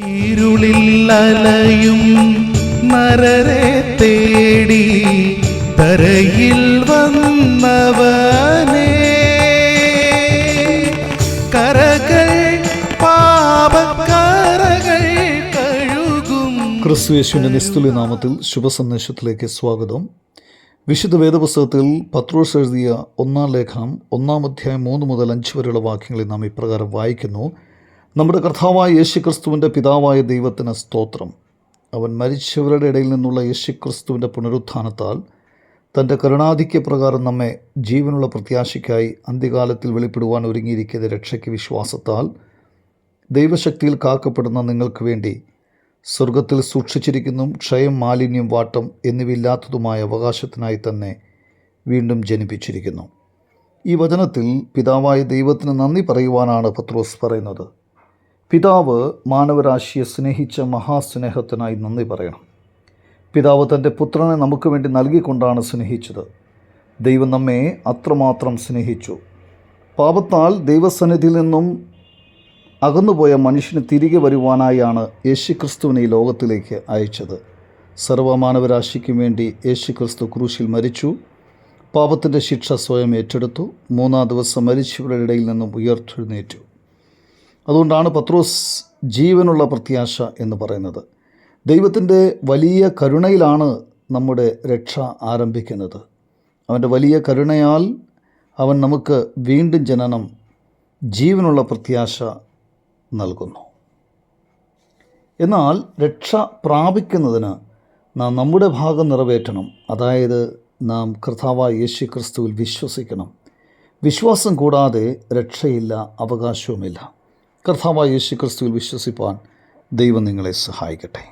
ഇരുളിൽ അലയും നരരെ തേടി തരയിൽ വന്നവനേ, കരകൾ പാപക്കരകൾ കഴുകും. ക്രിസ്തുയേശുവിന്റെ നിസ്തുല്യ നാമത്തിൽ ശുഭസന്ദേശത്തിലേക്ക് സ്വാഗതം. വിശുദ്ധ വേദപുസ്തകത്തിൽ പത്രോസ് എഴുതിയ 1-ാം ലേഖനം 1-ാം അധ്യായം 3 മുതൽ 5 വരെയുള്ള വാക്യങ്ങളിൽ നാം ഇപ്രകാരം വായിക്കുന്നു. നമ്മുടെ കർത്താവായ യേശുക്രിസ്തുവിൻ്റെ പിതാവായ ദൈവത്തിന് സ്തോത്രം. അവൻ മരിച്ചവരുടെ ഇടയിൽ നിന്നുള്ള യേശുക്രിസ്തുവിൻ്റെ പുനരുത്ഥാനത്താൽ തൻ്റെ കരുണാധിക്യപ്രകാരം നമ്മെ ജീവനുള്ള പ്രത്യാശയ്ക്കായി അന്ത്യകാലത്തിൽ വെളിപ്പെടുവാൻ ഒരുങ്ങിയിരിക്കുന്ന രക്ഷയ്ക്ക് വിശ്വാസത്താൽ ദൈവശക്തിയിൽ കാക്കപ്പെടുന്ന നിങ്ങൾക്ക് വേണ്ടി സ്വർഗത്തിൽ സൂക്ഷിച്ചിരിക്കുന്നു. ക്ഷയം, മാലിന്യം, വാട്ടം എന്നിവയില്ലാത്തതുമായ അവകാശത്തിനായി തന്നെ വീണ്ടും ജനിപ്പിച്ചിരിക്കുന്നു. ഈ വചനത്തിൽ പിതാവായ ദൈവത്തിന് നന്ദി പറയുവാനാണ് പത്രോസ് പറയുന്നത്. പിതാവ് മാനവരാശിയെ സ്നേഹിച്ച മഹാസ്നേഹത്തിനായി നന്ദി പറയണം. പിതാവ് തൻ്റെ പുത്രനെ നമുക്ക് വേണ്ടി നൽകിക്കൊണ്ടാണ് സ്നേഹിച്ചത്. ദൈവം നമ്മെ അത്രമാത്രം സ്നേഹിച്ചു. പാപത്താൽ ദൈവസന്നിധിയിൽ നിന്നും അകന്നുപോയ മനുഷ്യന് തിരികെ വരുവാനായാണ് യേശുക്രിസ്തുവിനെ ഈ ലോകത്തിലേക്ക് അയച്ചത്. സർവ്വമാനവരാശിക്കും വേണ്ടി യേശുക്രിസ്തു ക്രൂശിൽ മരിച്ചു. പാപത്തിൻ്റെ ശിക്ഷ സ്വയം ഏറ്റെടുത്തു. 3-ാം ദിവസം മരിച്ചവരുടെ ഇടയിൽ നിന്നും ഉയർത്തെഴുന്നേറ്റു. അതുകൊണ്ടാണ് പത്രോസ് ജീവനുള്ള പ്രത്യാശ എന്ന് പറയുന്നത്. ദൈവത്തിൻ്റെ വലിയ കരുണയിലാണ് നമ്മുടെ രക്ഷ ആരംഭിക്കുന്നത്. അവൻ്റെ വലിയ കരുണയാൽ അവൻ നമുക്ക് വീണ്ടും ജനനം, ജീവനുള്ള പ്രത്യാശ നൽകുന്നു. എന്നാൽ രക്ഷ പ്രാപിക്കുന്നതിന് നാം നമ്മുടെ ഭാഗം നിറവേറ്റണം. അതായത് നാം കർത്താവായ യേശുക്രിസ്തുവിൽ വിശ്വസിക്കണം. വിശ്വാസം കൂടാതെ രക്ഷയില്ല, അവകാശവുമില്ല. കർത്താവായ യേശുക്രിസ്തുവിൽ വിശ്വസിപ്പാൻ ദൈവം നിങ്ങളെ സഹായിക്കട്ടെ.